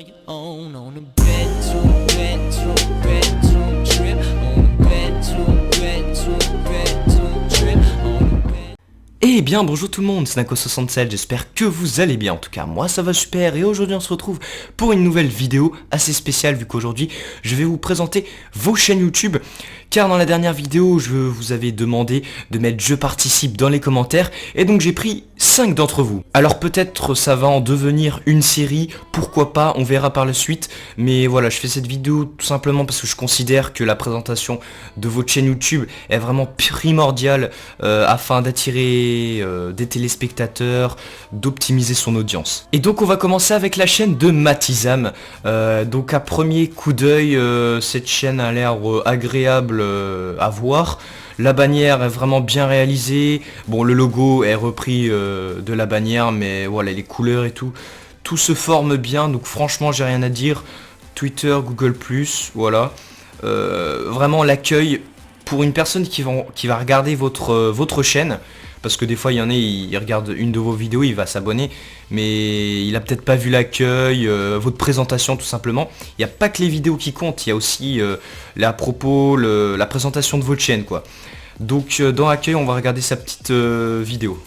you own on a bed to a bed to a bed to a trip on a bed to a bed to a bed to a trip on a bed. Eh bien bonjour tout le monde, c'est Nako67, j'espère que vous allez bien, en tout cas moi ça va super et aujourd'hui on se retrouve pour une nouvelle vidéo assez spéciale vu qu'aujourd'hui je vais vous présenter vos chaînes YouTube car dans la dernière vidéo je vous avais demandé de mettre je participe dans les commentaires et donc j'ai pris 5 d'entre vous. Alors peut-être ça va en devenir une série, pourquoi pas, on verra par la suite, mais voilà je fais cette vidéo tout simplement parce que je considère que la présentation de votre chaîne YouTube est vraiment primordiale afin d'attirer des téléspectateurs, d'optimiser son audience. Et donc on va commencer avec la chaîne de Matizam. Donc à premier coup d'œil, cette chaîne a l'air agréable à voir. La bannière est vraiment bien réalisée. Bon, le logo est repris de la bannière, mais voilà, les couleurs et tout se forme bien. Donc franchement, j'ai rien à dire. Twitter, Google+, voilà. Vraiment l'accueil pour une personne qui va regarder votre chaîne. Parce que des fois il y en a, il regarde une de vos vidéos, il va s'abonner, mais il a peut-être pas vu l'accueil, votre présentation tout simplement. Il n'y a pas que les vidéos qui comptent, il y a aussi la présentation de votre chaîne quoi. Donc dans l'accueil on va regarder sa petite vidéo.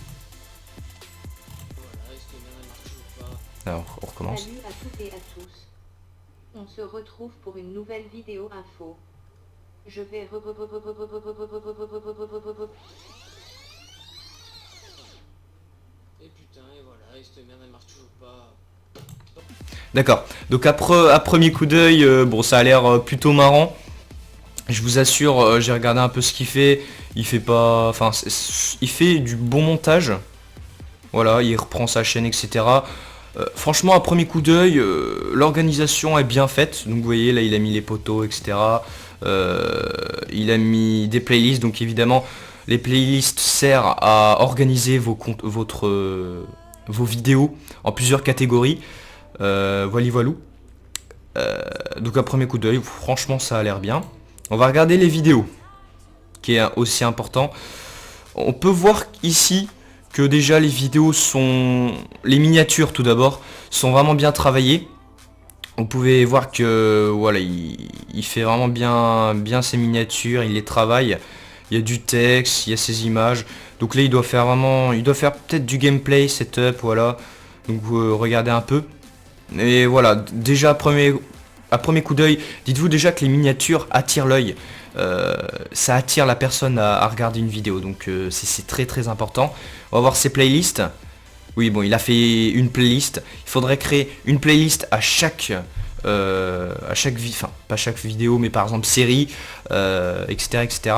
Alors on recommence. Salut à toutes et à tous. On se retrouve pour une nouvelle vidéo info. Je vais Et putain, et voilà, et cette merde elle marche toujours pas. D'accord, donc à premier coup d'œil, bon ça a l'air plutôt marrant. Je vous assure, j'ai regardé un peu ce qu'il fait. Il fait pas, enfin, il fait du bon montage. Voilà, il reprend sa chaîne, etc. Franchement, à premier coup d'œil, l'organisation est bien faite. Donc vous voyez, là, il a mis les poteaux, etc. Il a mis des playlists. Donc évidemment, les playlists servent à organiser vos vidéos en plusieurs catégories. Voilou. Donc à premier coup d'œil, franchement, ça a l'air bien. On va regarder les vidéos, qui est aussi important. On peut voir ici que déjà les vidéos sont... Les miniatures tout d'abord sont vraiment bien travaillées. Vous pouvez voir que voilà, il fait vraiment bien ses miniatures, il les travaille. Il y a du texte, il y a ses images. Donc là il doit faire peut-être du gameplay, setup, voilà. Donc regardez un peu. Et voilà, déjà à premier coup d'œil, dites-vous déjà que les miniatures attirent l'œil. Ça attire la personne à regarder une vidéo, donc c'est très important. On va voir ses playlists. Oui bon, il a fait une playlist. Il faudrait créer une playlist à chaque enfin pas chaque vidéo, mais par exemple série, etc.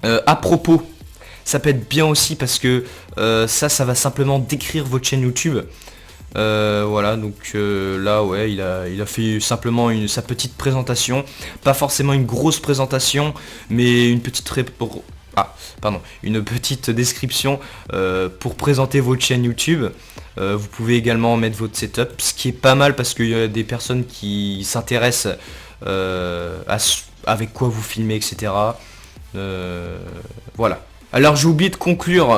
À propos, ça peut être bien aussi parce que ça va simplement décrire votre chaîne YouTube. Voilà, donc là ouais, il a fait simplement sa petite présentation, pas forcément une grosse présentation, mais une petite une petite description pour présenter votre chaîne YouTube. Vous pouvez également mettre votre setup, ce qui est pas mal parce qu'il y a des personnes qui s'intéressent avec quoi vous filmez, etc. Voilà. Alors j'ai oublié de conclure,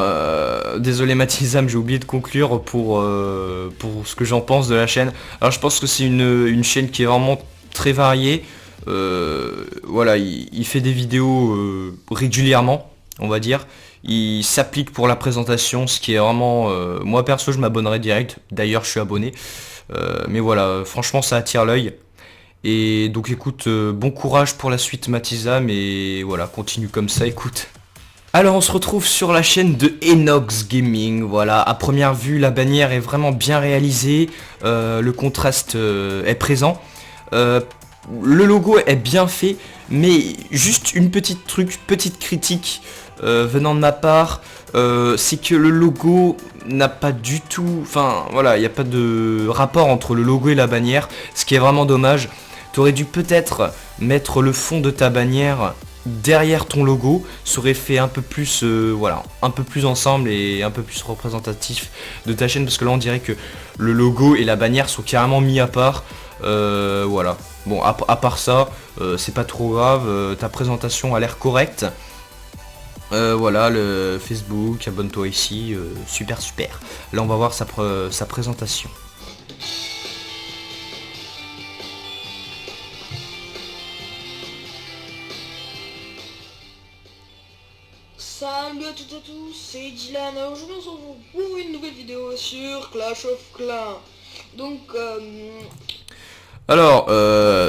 désolé Matizam, j'ai oublié de conclure pour ce que j'en pense de la chaîne. Alors je pense que c'est une chaîne qui est vraiment très variée. Voilà, il fait des vidéos régulièrement, on va dire. Il s'applique pour la présentation, ce qui est vraiment... moi perso je m'abonnerai direct, d'ailleurs je suis abonné. Mais voilà, franchement ça attire l'œil. Et donc écoute, bon courage pour la suite Matizam et voilà, continue comme ça, écoute. Alors on se retrouve sur la chaîne de Enox Gaming, voilà, à première vue la bannière est vraiment bien réalisée, le contraste est présent, le logo est bien fait, mais juste une petite critique venant de ma part, c'est que le logo n'a pas du tout, enfin voilà, il n'y a pas de rapport entre le logo et la bannière, ce qui est vraiment dommage. Tu aurais dû peut-être mettre le fond de ta bannière derrière ton logo, ça aurait fait un peu plus voilà, un peu plus ensemble et un peu plus représentatif de ta chaîne, parce que là on dirait que le logo et la bannière sont carrément mis à part. Voilà, bon à part ça, c'est pas trop grave, ta présentation a l'air correcte. Voilà, le Facebook, abonne-toi ici, super. Là on va voir sa présentation. Salut à toutes et à tous, c'est Dylan. Aujourd'hui on se retrouve pour une nouvelle vidéo sur Clash of Clans. Donc Alors,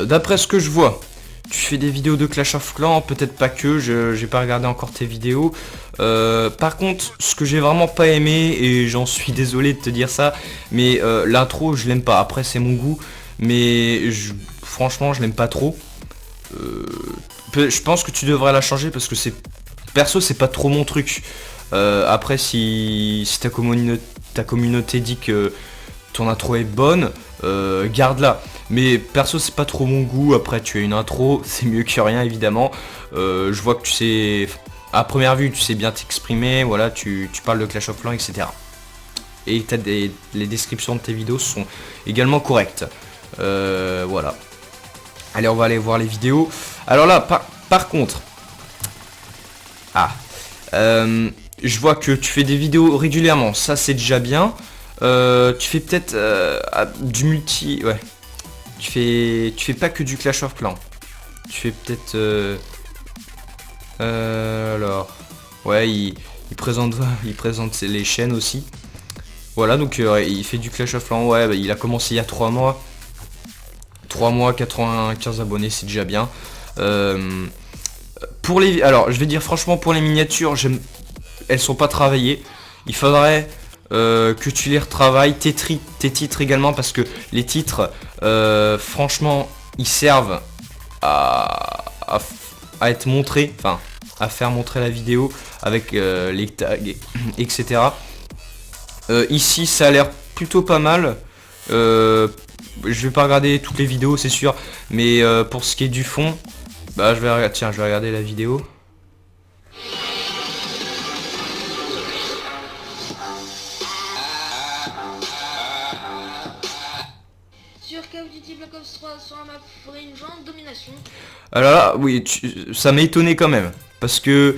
d'après ce que je vois, tu fais des vidéos de Clash of Clans, peut-être pas que, j'ai pas regardé encore tes vidéos. Par contre, ce que j'ai vraiment pas aimé, et j'en suis désolé de te dire ça, mais l'intro je l'aime pas. Après c'est mon goût, mais franchement je l'aime pas trop. Je pense que tu devrais la changer parce que perso c'est pas trop mon truc. Après si ta communauté dit que ton intro est bonne, garde-la. Mais perso c'est pas trop mon goût. Après tu as une intro, c'est mieux que rien évidemment. Je vois que tu sais, à première vue tu sais bien t'exprimer, voilà, tu parles de Clash of Clans, etc. Et les descriptions de tes vidéos sont également correctes. Voilà. Allez, on va aller voir les vidéos. Alors là, par contre, je vois que tu fais des vidéos régulièrement, ça c'est déjà bien. Tu fais peut-être du multi, ouais. Tu fais pas que du Clash of Clans. Tu fais peut-être, alors, ouais, il présente les chaînes aussi. Voilà, donc il fait du Clash of Clans. Ouais, bah, il a commencé il y a 3 mois. 3 mois, 95 abonnés, c'est déjà bien. Alors, je vais dire franchement, pour les miniatures, elles sont pas travaillées. Il faudrait que tu les retravailles. Tes titres également, parce que les titres, franchement, ils servent à être montrés, enfin, à faire montrer la vidéo avec les tags, etc. Ici, ça a l'air plutôt pas mal. Je vais pas regarder toutes les vidéos, c'est sûr, mais pour ce qui est du fond, bah je vais regarder la vidéo. sur Call of Duty Black Ops 3 sur la map Fringe en domination. Alors là, oui, ça m'a étonné quand même, parce que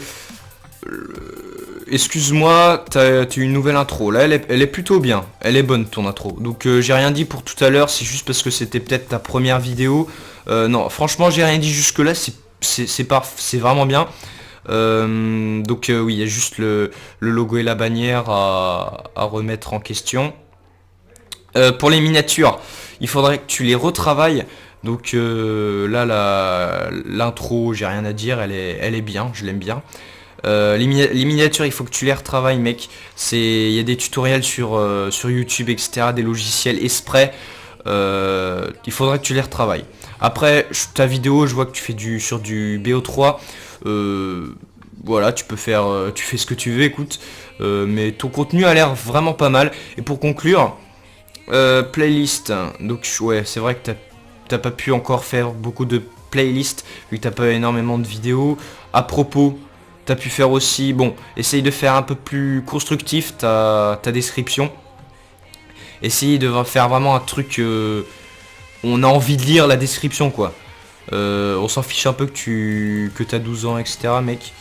excuse-moi, t'as une nouvelle intro. Là, elle est plutôt bien. Elle est bonne ton intro. Donc j'ai rien dit pour tout à l'heure. C'est juste parce que c'était peut-être ta première vidéo. Non, franchement, j'ai rien dit jusque là. C'est vraiment bien. Donc oui, il y a juste le logo et la bannière à remettre en question. Pour les miniatures, il faudrait que tu les retravailles. Donc là, l'intro, j'ai rien à dire. Elle est bien. Je l'aime bien. Les miniatures, il faut que tu les retravailles, mec. Il y a des tutoriels sur YouTube, etc. Des logiciels exprès. Il faudrait que tu les retravailles. Après, ta vidéo, je vois que tu fais sur du BO3. Voilà, tu fais ce que tu veux, écoute. Mais ton contenu a l'air vraiment pas mal. Et pour conclure, playlist. Donc ouais, c'est vrai que t'as pas pu encore faire beaucoup de playlists vu que t'as pas énormément de vidéos. À propos, t'as pu faire aussi, bon, essaye de faire un peu plus constructif ta description. Essaye de faire vraiment un truc, on a envie de lire la description, quoi. On s'en fiche un peu que t'as 12 ans, etc., mec.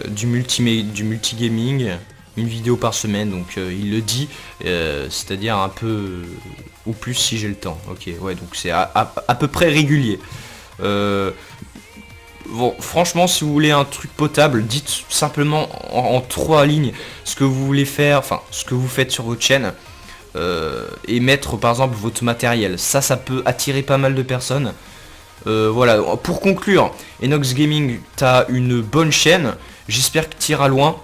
Du multigaming, une vidéo par semaine, donc il le dit, c'est-à-dire un peu, ou plus si j'ai le temps. Ok, ouais, donc c'est à peu près régulier. Bon, franchement, si vous voulez un truc potable, dites simplement en 3 lignes ce que vous voulez faire, enfin ce que vous faites sur votre chaîne, et mettre par exemple votre matériel. Ça peut attirer pas mal de personnes. Voilà, pour conclure, Enox Gaming, t'as une bonne chaîne. J'espère que tu iras loin,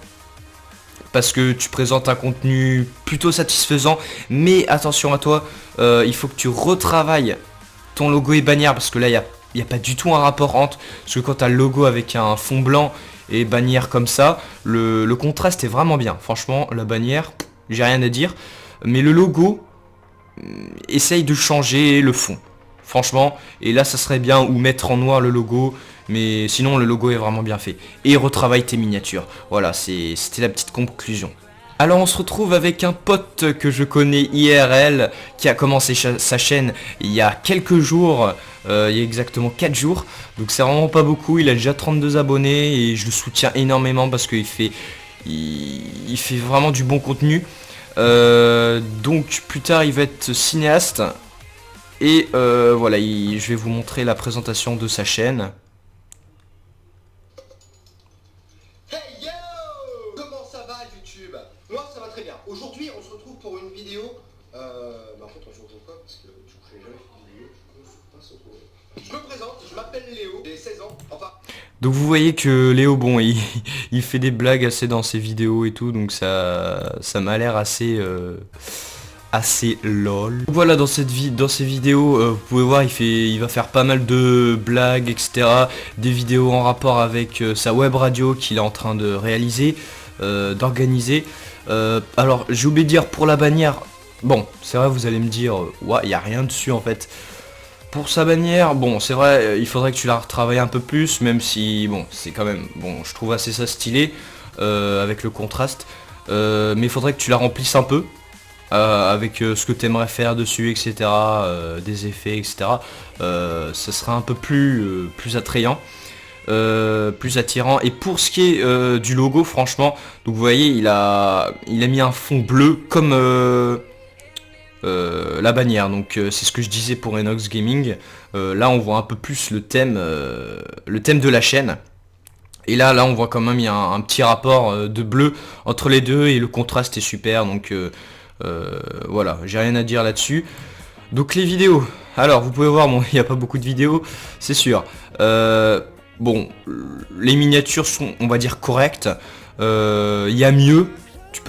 parce que tu présentes un contenu plutôt satisfaisant. Mais attention à toi, il faut que tu retravailles ton logo et bannière, parce que là, il n'y a pas du tout un rapport entre, parce que quand tu as le logo avec un fond blanc et bannière comme ça, le contraste est vraiment bien. Franchement, la bannière, j'ai rien à dire. Mais le logo, essaye de changer le fond. Franchement, et là ça serait bien, ou mettre en noir le logo, mais sinon le logo est vraiment bien fait. Et retravaille tes miniatures. Voilà, c'était la petite conclusion. Alors on se retrouve avec un pote que je connais IRL, qui a commencé sa chaîne il y a quelques jours, il y a exactement 4 jours. Donc c'est vraiment pas beaucoup, il a déjà 32 abonnés et je le soutiens énormément parce qu'il fait vraiment du bon contenu. Donc plus tard il va être cinéaste. Et voilà, je vais vous montrer la présentation de sa chaîne. Hey fait, on se retrouve pas parce que du coup, j'ai jamais fait de vidéo, du coup, je sais pas se retrouver. Je me présente, je m'appelle Léo, j'ai 16 ans, enfin... Donc vous voyez que Léo, bon, il fait des blagues assez dans ses vidéos et tout, donc ça m'a l'air assez lol. Donc voilà, dans ces vidéos, vous pouvez voir, il va faire pas mal de blagues, etc. Des vidéos en rapport avec sa web radio qu'il est en train de réaliser, d'organiser. Alors j'ai oublié de dire pour la bannière, bon, c'est vrai, vous allez me dire, ouais, il n'y a rien dessus en fait. Pour sa bannière, bon, c'est vrai, il faudrait que tu la retravailles un peu plus, même si, bon, c'est quand même, bon, je trouve assez ça stylé, avec le contraste, mais il faudrait que tu la remplisses un peu, avec ce que tu aimerais faire dessus, etc., des effets, etc., ça sera un peu plus attrayant, plus attirant. Et pour ce qui est du logo, franchement, donc vous voyez, il a mis un fond bleu comme... la bannière, donc c'est ce que je disais pour Enox Gaming. Là on voit un peu plus le thème de la chaîne, et là on voit quand même il y a un petit rapport de bleu entre les deux et le contraste est super, donc voilà, j'ai rien à dire là-dessus. Donc les vidéos, alors vous pouvez voir, bon, il n'y a pas beaucoup de vidéos, c'est sûr. Bon, les miniatures sont, on va dire, correctes. Il y a mieux. Tu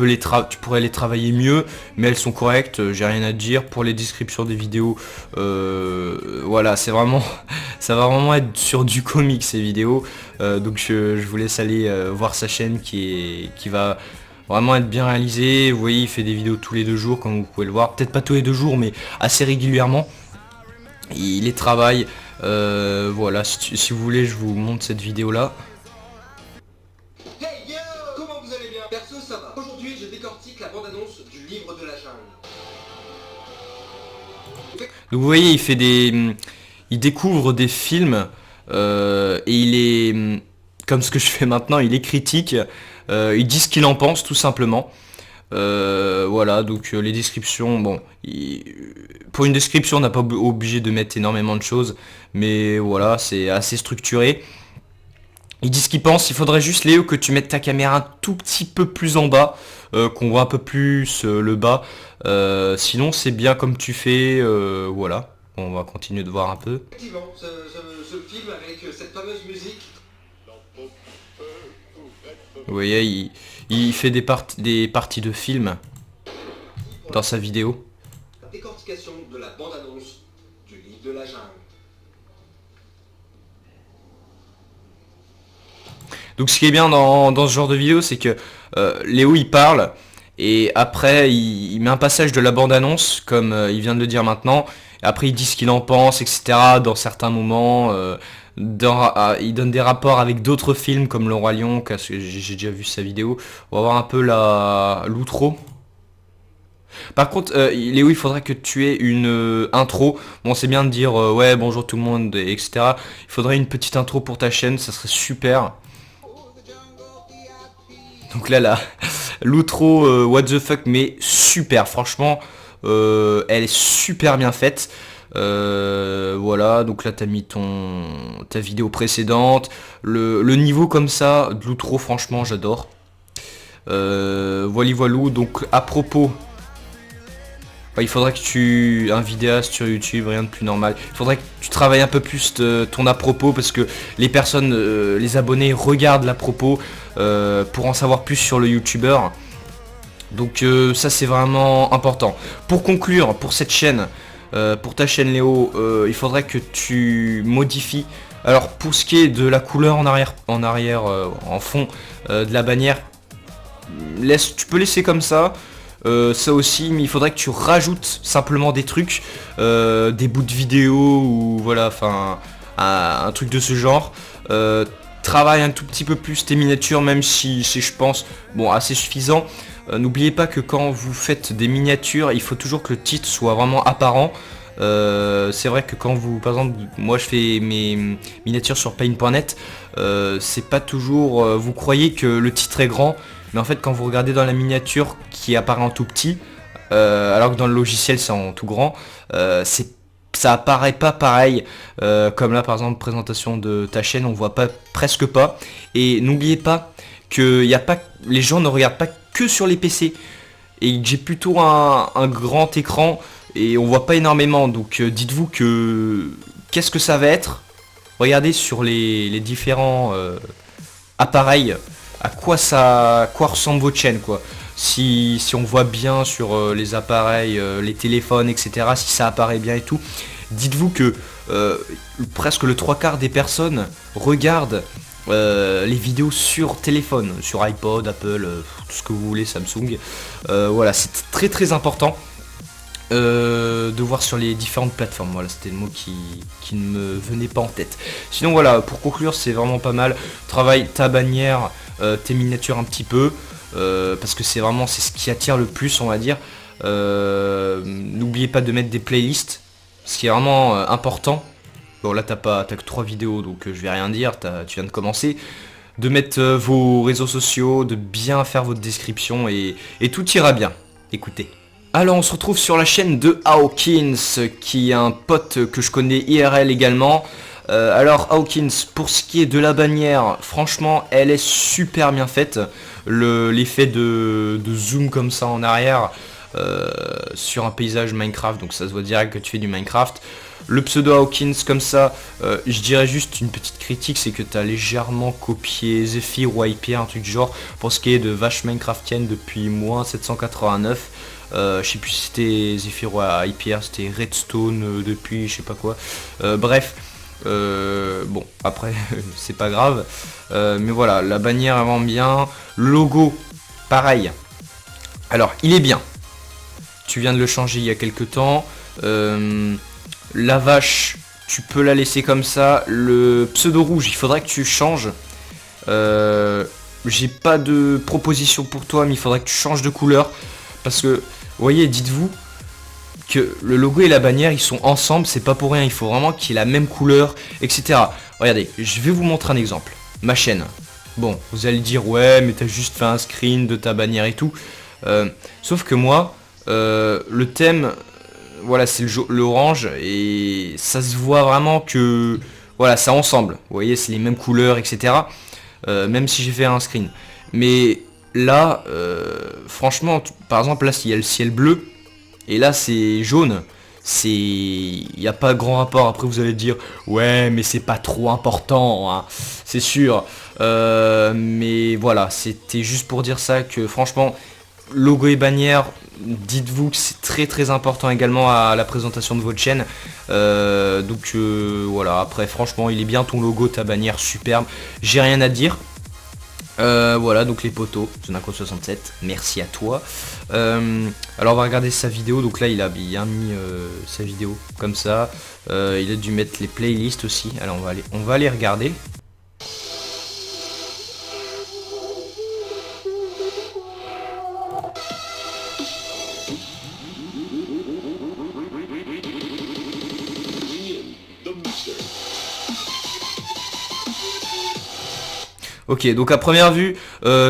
pourrais les travailler mieux, mais elles sont correctes, j'ai rien à dire. Pour les descriptions des vidéos, voilà, ça va vraiment être sur du comique ces vidéos, donc je vous laisse aller voir sa chaîne qui va vraiment être bien réalisée. Vous voyez, il fait des vidéos tous les 2 jours, comme vous pouvez le voir, peut-être pas tous les 2 jours, mais assez régulièrement. Il les travaille, voilà, si vous voulez, je vous montre cette vidéo là. Hey yo, comment vous allez bien? Perso, ça va. Aujourd'hui, je décortique la bande-annonce du livre de la jungle. Donc vous voyez, il découvre des films, et il est, comme ce que je fais maintenant, il est critique, il dit ce qu'il en pense tout simplement. Voilà, donc les descriptions, bon, pour une description on n'a pas obligé de mettre énormément de choses, mais voilà, c'est assez structuré. Il dit ce qu'il pense. Il faudrait juste, Léo, que tu mettes ta caméra un tout petit peu plus en bas, qu'on voit un peu plus le bas. Sinon c'est bien comme tu fais, voilà. On va continuer de voir un peu. Effectivement, ce film avec cette fameuse musique. Vous voyez, il fait des parties de films dans sa vidéo. La décortication de la bande-annonce du livre de la jungle. Donc ce qui est bien dans ce genre de vidéo, c'est que Léo il parle et après il met un passage de la bande-annonce comme il vient de le dire maintenant. Et après il dit ce qu'il en pense, etc. Dans certains moments, il donne des rapports avec d'autres films comme Le Roi Lion, parce que j'ai déjà vu sa vidéo. On va voir un peu l'outro. Par contre, Léo, il faudrait que tu aies une intro. Bon, c'est bien de dire ouais, bonjour tout le monde, etc. Il faudrait une petite intro pour ta chaîne, ça serait super. Donc là, l'outro what the fuck, mais super, franchement, elle est super bien faite. Voilà, donc là t'as mis ta vidéo précédente, le niveau comme ça de l'outro, franchement j'adore. Voilou, donc à propos, il faudrait que un vidéaste sur YouTube, rien de plus normal. Il faudrait que tu travailles un peu plus ton à propos, parce que les personnes, les abonnés regardent l'à propos pour en savoir plus sur le youtubeur. Donc ça c'est vraiment important. Pour conclure, pour cette chaîne, pour ta chaîne Léo, il faudrait que tu modifies. Alors pour ce qui est de la couleur en arrière, en fond de la bannière, tu peux laisser comme ça. Ça aussi, mais il faudrait que tu rajoutes simplement des trucs, des bouts de vidéo ou voilà, enfin un truc de ce genre. Travaille un tout petit peu plus tes miniatures, même si c'est, je pense, bon, assez suffisant. N'oubliez pas que quand vous faites des miniatures, il faut toujours que le titre soit vraiment apparent. C'est vrai que quand vous, par exemple, moi je fais mes miniatures sur paint.net, c'est pas toujours, vous croyez que le titre est grand, mais en fait quand vous regardez dans la miniature qui apparaît en tout petit, alors que dans le logiciel c'est en tout grand, ça apparaît pas pareil, comme là par exemple présentation de ta chaîne, on voit presque pas. Et n'oubliez pas que les gens ne regardent pas que sur les PC, et j'ai plutôt un grand écran, et on voit pas énormément. Donc dites-vous que qu'est-ce que ça va être. Regardez sur les différents appareils à quoi ressemble votre chaîne, quoi. Si on voit bien sur les appareils, les téléphones, etc., si ça apparaît bien et tout, dites-vous que presque le 3/4 des personnes regardent les vidéos sur téléphone, sur iPod, Apple, tout ce que vous voulez, Samsung. Voilà, c'est très très important de voir sur les différentes plateformes. Voilà, c'était le mot qui ne me venait pas en tête. Sinon voilà, pour conclure, c'est vraiment pas mal. Travaille ta bannière, tes miniatures un petit peu, parce que c'est ce qui attire le plus, on va dire. N'oubliez pas de mettre des playlists, ce qui est vraiment important. Bon là t'as que 3 vidéos, donc je vais rien dire, tu viens de commencer. De mettre vos réseaux sociaux, de bien faire votre description et tout ira bien. Écoutez. Alors on se retrouve sur la chaîne de Hawkins, qui est un pote que je connais IRL également. Alors Hawkins, pour ce qui est de la bannière, franchement elle est super bien faite. L'effet de zoom comme ça en arrière sur un paysage Minecraft, donc ça se voit direct que tu fais du Minecraft. Le pseudo Hawkins comme ça, je dirais juste une petite critique, c'est que tu as légèrement copié Zephyr ou Hyper, un truc du genre, pour ce qui est de vache Minecraftienne depuis moins 789. Je sais plus si c'était Zephyr ou Hyper, c'était Redstone depuis je sais pas quoi. Bref, bon après c'est pas grave. Mais voilà, la bannière est vraiment bien. Le logo, pareil. Alors il est bien. Tu viens de le changer il y a quelques temps. La vache, tu peux la laisser comme ça. Le pseudo rouge, il faudrait que tu changes. J'ai pas de proposition pour toi, mais il faudrait que tu changes de couleur. Parce que, vous voyez, dites-vous que le logo et la bannière, ils sont ensemble, c'est pas pour rien. Il faut vraiment qu'il ait la même couleur, etc. Regardez, je vais vous montrer un exemple. Ma chaîne. Bon, vous allez dire, ouais, mais t'as juste fait un screen de ta bannière et tout. Sauf que moi, le thème... Voilà, c'est l'orange et ça se voit vraiment que voilà, ça ensemble. Vous voyez, c'est les mêmes couleurs, etc. Même si j'ai fait un screen. Mais là, franchement, par exemple, là, il y a le ciel bleu et là, c'est jaune. Il n'y a pas grand rapport. Après, vous allez dire, ouais, mais c'est pas trop important, hein, c'est sûr. Mais voilà, c'était juste pour dire ça que franchement, logo et bannière, dites-vous que c'est très très important également à la présentation de votre chaîne. Donc voilà, après franchement il est bien ton logo, ta bannière, superbe, j'ai rien à dire. Voilà, donc les poteaux, Zonako67, merci à toi. Alors on va regarder sa vidéo, donc là il a bien mis sa vidéo comme ça. Il a dû mettre les playlists aussi, alors on va aller regarder. Ok, donc à première vue,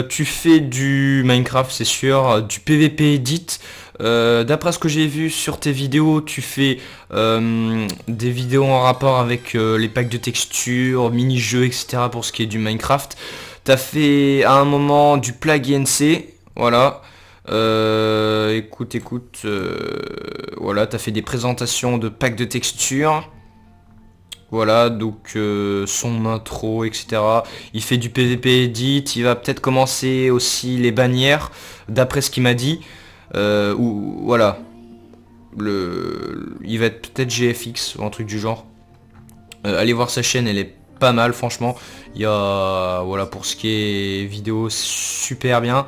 tu fais du Minecraft, c'est sûr, du PVP edit. D'après ce que j'ai vu sur tes vidéos, tu fais des vidéos en rapport avec les packs de textures, mini-jeux, etc. pour ce qui est du Minecraft. T'as fait à un moment du Plague INC, voilà. Écoute, voilà, t'as fait des présentations de packs de textures. Voilà, donc son intro, etc. Il fait du PVP edit, il va peut-être commencer aussi les bannières, d'après ce qu'il m'a dit. Ou voilà, il va être peut-être GFX ou un truc du genre. Allez voir sa chaîne, elle est pas mal franchement. Il y a, voilà, pour ce qui est vidéo, super bien.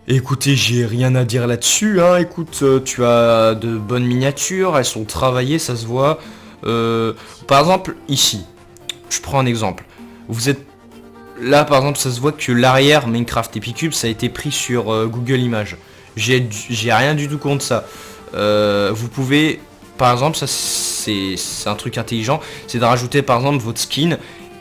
Écoutez, j'ai rien à dire là-dessus, hein. Écoute, tu as de bonnes miniatures, elles sont travaillées, ça se voit. Par exemple ici, je prends un exemple. Vous êtes là, par exemple, ça se voit que l'arrière Minecraft Epicube ça a été pris sur Google Images. J'ai rien du tout contre ça. Vous pouvez, par exemple, ça c'est un truc intelligent, c'est de rajouter par exemple votre skin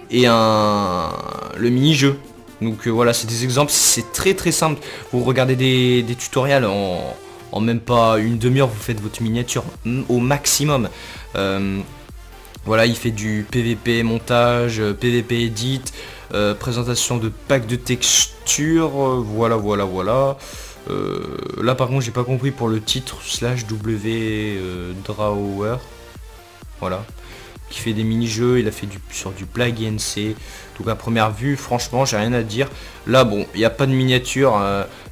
et le mini-jeu. Donc voilà, c'est des exemples, c'est très très simple. Vous regardez des tutoriels en même pas une demi-heure, vous faites votre miniature au maximum. Voilà, il fait du PVP montage, PVP edit, présentation de packs de textures, voilà. Là par contre j'ai pas compris pour le titre /W Drawer. Voilà. Qui fait des mini-jeux, il a fait sur du Plague INC. Donc à première vue, franchement, j'ai rien à dire. Là, bon, il n'y a pas de miniature.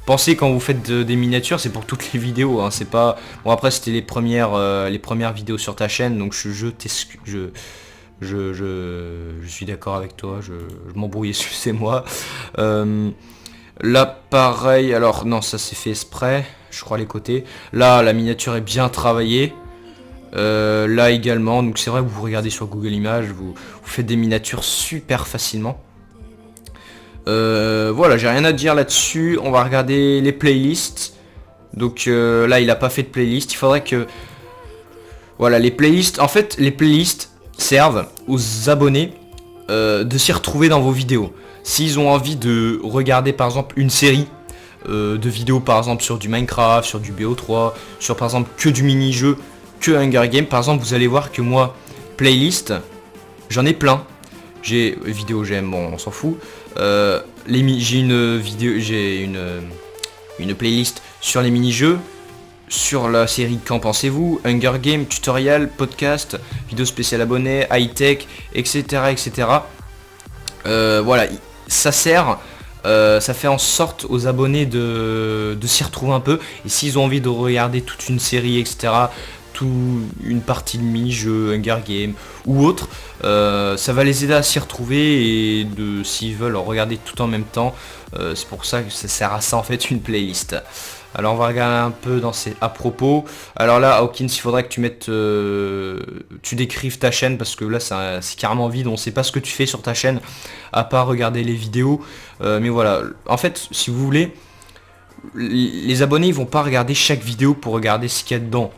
Pensez quand vous faites des miniatures, c'est pour toutes les vidéos. Hein, c'est pas. Bon après c'était les premières vidéos sur ta chaîne, donc je suis d'accord avec toi. Je m'embrouille, excusez-moi. Là pareil, alors non, ça c'est fait exprès. Je crois les côtés. Là, la miniature est bien travaillée. Là également, donc c'est vrai que vous regardez sur Google Images, vous faites des miniatures super facilement. Voilà, j'ai rien à dire là-dessus. On va regarder les playlists. Donc là il a pas fait de playlist. Il faudrait que... Voilà, les playlists, en fait les playlists servent aux abonnés de s'y retrouver dans vos vidéos. S'ils ont envie de regarder par exemple une série de vidéos par exemple sur du Minecraft, sur du BO3, sur par exemple que du mini-jeu, que Hunger Game, par exemple, vous allez voir que moi, playlist, j'en ai plein. J'ai vidéo j'aime, bon, on s'en fout. J'ai une playlist sur les mini-jeux, sur la série Qu'en pensez-vous, Hunger Game, tutoriel, podcast, vidéo spéciale abonnés, high-tech, etc. etc. Voilà, ça sert. Ça fait en sorte aux abonnés de s'y retrouver un peu. Et s'ils ont envie de regarder toute une série, etc., une partie de mini-jeu, Hunger Game ou autre, ça va les aider à s'y retrouver et s'ils veulent regarder tout en même temps, c'est pour ça que ça sert à ça en fait une playlist. Alors on va regarder un peu dans ces à propos. Alors là Hawkins, il faudrait que tu mettes tu décrives ta chaîne parce que là c'est carrément vide, on sait pas ce que tu fais sur ta chaîne à part regarder les vidéos, mais voilà, en fait si vous voulez, les abonnés ils vont pas regarder chaque vidéo pour regarder ce qu'il y a dedans.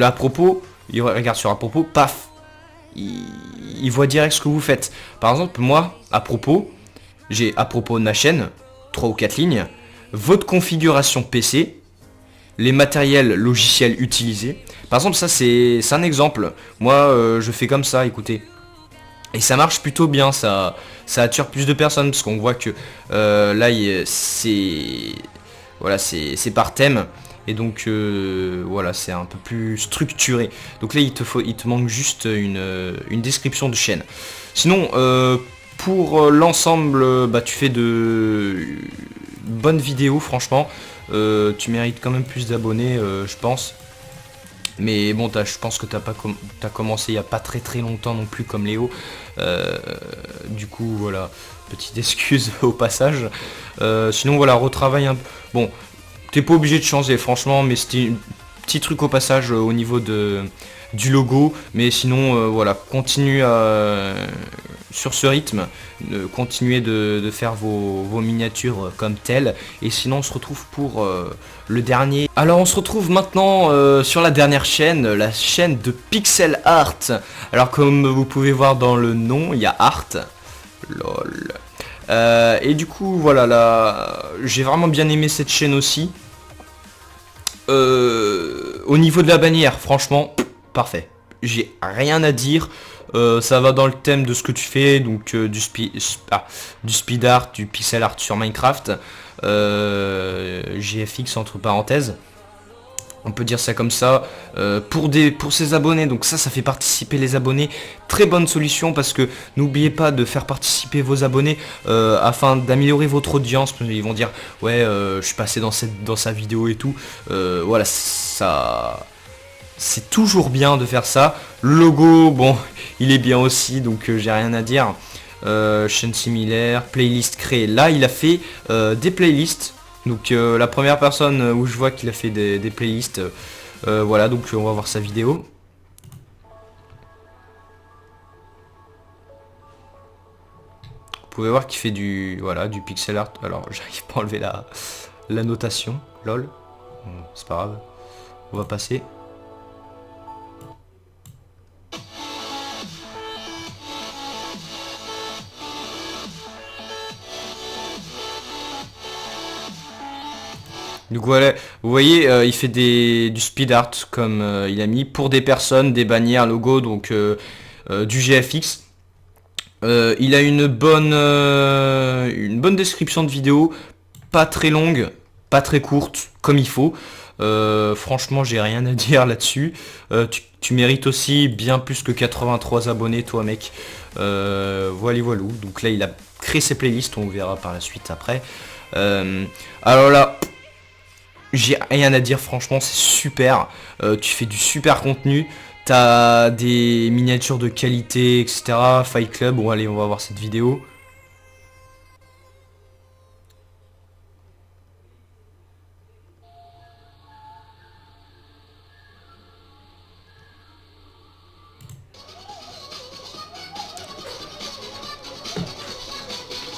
À propos, il regarde sur à propos, paf, il voit direct ce que vous faites. Par exemple, moi, à propos, j'ai à propos de ma chaîne, 3 ou 4 lignes, votre configuration PC, les matériels logiciels utilisés. Par exemple, ça c'est un exemple. Moi, je fais comme ça, écoutez. Et ça marche plutôt bien, ça attire plus de personnes, parce qu'on voit que là, c'est par thème. Et donc voilà, c'est un peu plus structuré. Donc là il te manque juste une description de chaîne. Sinon pour l'ensemble, tu fais de bonnes vidéos franchement. Tu mérites quand même plus d'abonnés, je pense. Mais bon, je pense que t'as commencé il n'y a pas très longtemps non plus comme Léo. Du coup voilà, petite excuse au passage. Sinon voilà, retravaille un peu. Bon, t'es pas obligé de changer franchement, mais c'était un petit truc au passage au niveau du logo. Mais sinon voilà, continue sur ce rythme, continuez de faire vos miniatures comme telles. Et sinon on se retrouve pour le dernier. Alors on se retrouve maintenant sur la dernière chaîne, la chaîne de Pixel Art. Alors comme vous pouvez voir dans le nom, il y a Art. Lol. Et du coup voilà, là j'ai vraiment bien aimé cette chaîne aussi. Au niveau de la bannière, franchement, parfait. J'ai rien à dire. Ça va dans le thème de ce que tu fais, donc du speed art, du pixel art sur Minecraft, GFX entre parenthèses. On peut dire ça comme ça, pour ses abonnés. Donc ça fait participer les abonnés. Très bonne solution, parce que n'oubliez pas de faire participer vos abonnés afin d'améliorer votre audience. Ils vont dire ouais, je suis passé dans sa vidéo et tout. Voilà, ça c'est toujours bien de faire ça. Le logo, bon, il est bien aussi, donc j'ai rien à dire. Chaîne similaire, playlist créée. Là il a fait des playlists. Donc la première personne où je vois qu'il a fait des playlists, voilà, donc on va voir sa vidéo. Vous pouvez voir qu'il fait du pixel art. Alors j'arrive pas à enlever la notation, lol. Bon, c'est pas grave, on va passer. Donc voilà, vous voyez, il fait du speed art comme il a mis pour des personnes, des bannières, logo, donc du GFX. Il a une bonne description de vidéo, pas très longue, pas très courte, comme il faut. Franchement, j'ai rien à dire là-dessus. Tu mérites aussi bien plus que 83 abonnés, toi mec. Voilà. Donc là, il a créé ses playlists, on verra par la suite après. Alors là, j'ai rien à dire, franchement, c'est super. Tu fais du super contenu. T'as des miniatures de qualité, etc. Fight Club, bon allez, on va voir cette vidéo.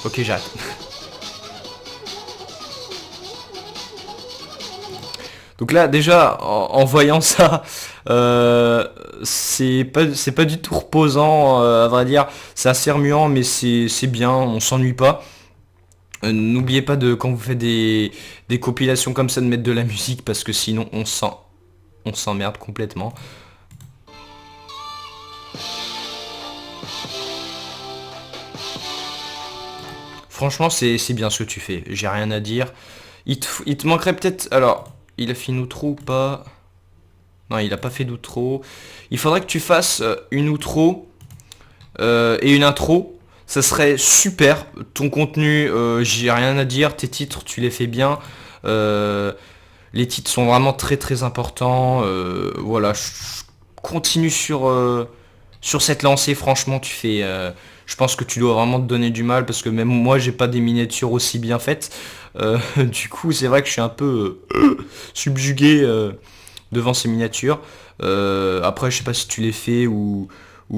Ok, j'arrête. Donc là, déjà, en voyant ça, c'est pas du tout reposant, à vrai dire. C'est assez remuant, mais c'est bien, on s'ennuie pas. N'oubliez pas de, quand vous faites des compilations comme ça, de mettre de la musique, parce que sinon on s'emmerde complètement. Franchement, c'est bien ce que tu fais, j'ai rien à dire. Il te manquerait peut-être... Alors, il a fait une outro ou pas? Non, il a pas fait d'outro. Il faudrait que tu fasses une outro et une intro. Ça serait super. Ton contenu, j'ai rien à dire. Tes titres, tu les fais bien. Les titres sont vraiment très très importants. Voilà, continue sur cette lancée. Franchement, tu fais... je pense que tu dois vraiment te donner du mal parce que même moi, j'ai pas des miniatures aussi bien faites. Du coup, c'est vrai que je suis un peu subjugué devant ces miniatures. Après, je sais pas si tu les fais ou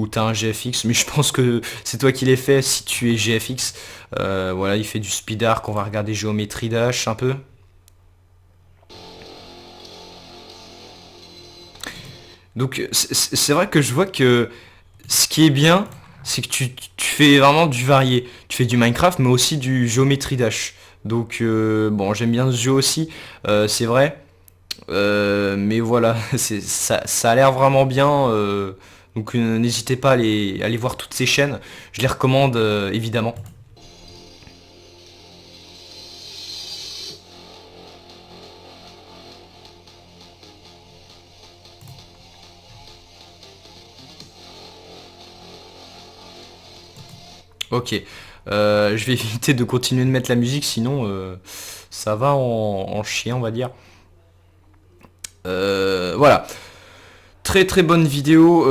t'as un GFX, mais je pense que c'est toi qui les fais si tu es GFX. Voilà, il fait du speed arc, on va regarder géométrie dash un peu. Donc c'est vrai que je vois que ce qui est bien, c'est que tu fais vraiment du varié. Tu fais du Minecraft, mais aussi du géométrie dash. Donc bon, j'aime bien ce jeu aussi, c'est vrai. Mais voilà, ça a l'air vraiment bien. Donc n'hésitez pas à aller voir toutes ces chaînes. Je les recommande évidemment. Ok, je vais éviter de continuer de mettre la musique, sinon ça va en chien, on va dire. Voilà. Très très bonne vidéo.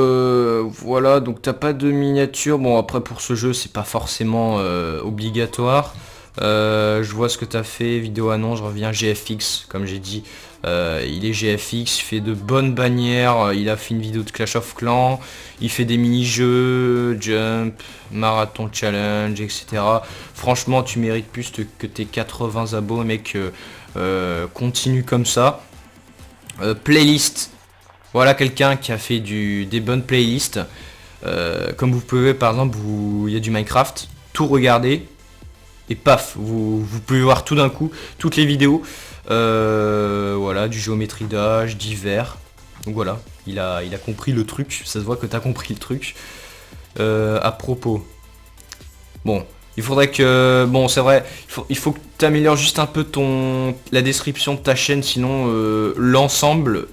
Voilà, donc t'as pas de miniature. Bon, après pour ce jeu, c'est pas forcément obligatoire. Je vois ce que t'as fait, vidéo annonce, je reviens GFX, comme j'ai dit. Il est GFX, il fait de bonnes bannières, il a fait une vidéo de Clash of Clans, il fait des mini-jeux, Jump, Marathon Challenge, etc. Franchement, tu mérites plus que tes 80 abos, mec. Continue comme ça. Playlist. Voilà quelqu'un qui a fait des bonnes playlists. Comme vous pouvez, par exemple, il y a du Minecraft, tout regarder. Et paf, vous pouvez voir tout d'un coup, toutes les vidéos. Voilà, du géométrie dash, divers. Donc voilà, il a compris le truc. Ça se voit que tu as compris le truc. À propos. Bon, il faudrait que... Bon, c'est vrai, il faut que tu améliores juste un peu la description de ta chaîne. Sinon, l'ensemble...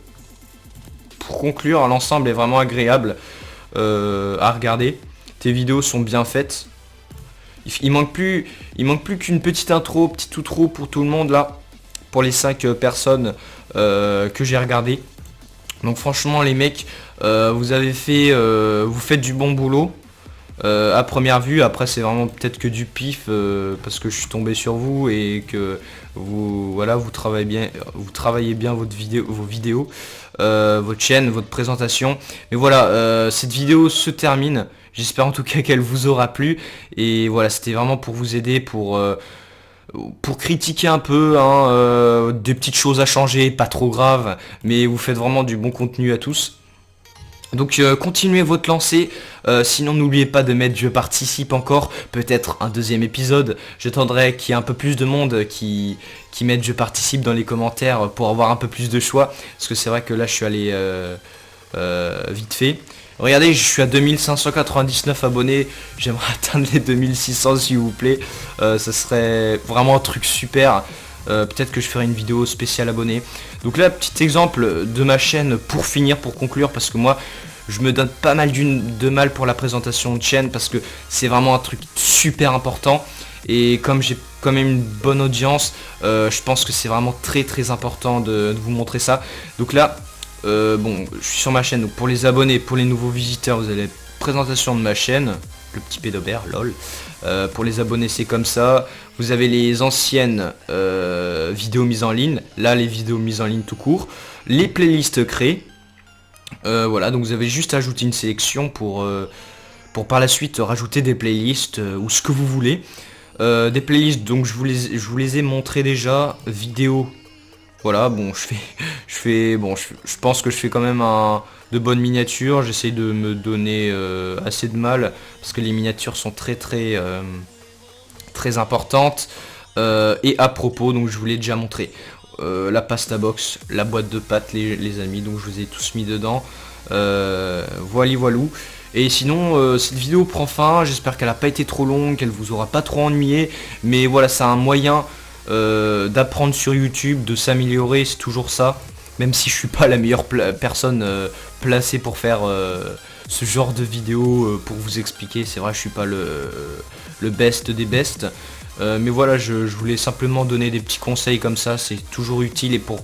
Pour conclure, l'ensemble est vraiment agréable à regarder. Tes vidéos sont bien faites. Il manque plus qu'une petite intro, petite outro pour tout le monde là, pour les 5 personnes que j'ai regardé. Donc franchement les mecs, vous faites du bon boulot à première vue. Après c'est vraiment peut-être que du pif parce que je suis tombé sur vous et que vous travaillez bien vos vidéos, votre chaîne, votre présentation. Mais voilà, cette vidéo se termine. J'espère en tout cas qu'elle vous aura plu. Et voilà, c'était vraiment pour vous aider, pour critiquer un peu, hein, des petites choses à changer, pas trop graves. Mais vous faites vraiment du bon contenu à tous. Donc continuez votre lancée, sinon n'oubliez pas de mettre je participe encore, peut-être un deuxième épisode. J'attendrai qu'il y ait un peu plus de monde qui mette je participe dans les commentaires pour avoir un peu plus de choix. Parce que c'est vrai que là je suis allé vite fait. Regardez, je suis à 2599 abonnés, j'aimerais atteindre les 2600 s'il vous plaît. Ça serait vraiment un truc super. peut-être que je ferai une vidéo spéciale abonnés. Donc là, petit exemple de ma chaîne pour finir, pour conclure, parce que moi je me donne pas mal de mal pour la présentation de chaîne, parce que c'est vraiment un truc super important. Et comme j'ai quand même une bonne audience, je pense que c'est vraiment très important de vous montrer ça. Donc là, bon, je suis sur ma chaîne, donc pour les abonnés, pour les nouveaux visiteurs, vous avez la présentation de ma chaîne, le petit pédobert, lol. Pour les abonnés, c'est comme ça. Vous avez les anciennes vidéos mises en ligne, là les vidéos mises en ligne tout court, les playlists créées. Voilà, donc vous avez juste à ajouter une sélection pour par la suite rajouter des playlists ou ce que vous voulez. Des playlists, donc je vous les ai montré déjà, vidéo. Voilà, bon, je pense que je fais quand même de bonnes miniatures. J'essaie de me donner assez de mal parce que les miniatures sont très importantes. Et à propos, donc je vous l'ai déjà montré, la pasta box, la boîte de pâtes, les amis, donc je vous ai tous mis dedans. Voilou. Et sinon, cette vidéo prend fin. J'espère qu'elle n'a pas été trop longue, qu'elle vous aura pas trop ennuyé. Mais voilà, c'est un moyen d'apprendre sur YouTube, de s'améliorer, c'est toujours ça. Même si je suis pas la meilleure personne placée pour faire ce genre de vidéo pour vous expliquer. C'est vrai, je suis pas le best des bests. Mais voilà, je voulais simplement donner des petits conseils comme ça, c'est toujours utile. Et pour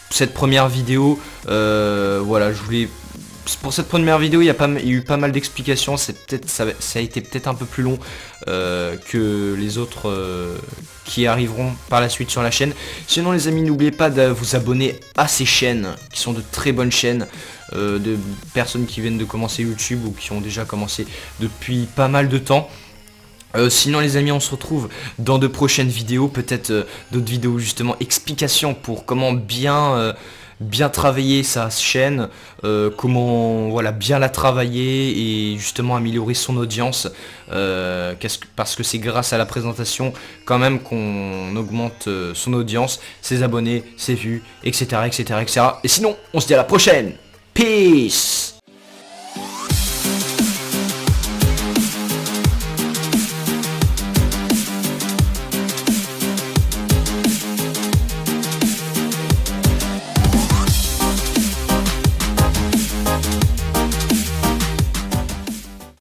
cette première vidéo, voilà, pour cette première vidéo, il y a eu pas mal d'explications. Ça a été peut-être un peu plus long que les autres qui arriveront par la suite sur la chaîne. Sinon les amis, n'oubliez pas de vous abonner à ces chaînes, qui sont de très bonnes chaînes, de personnes qui viennent de commencer YouTube ou qui ont déjà commencé depuis pas mal de temps. Sinon les amis, on se retrouve dans de prochaines vidéos, peut-être d'autres vidéos justement explications pour comment bien travailler sa chaîne, comment voilà bien la travailler et justement améliorer son audience, parce que c'est grâce à la présentation quand même qu'on augmente son audience, ses abonnés, ses vues, etc. Et sinon on se dit à la prochaine, peace.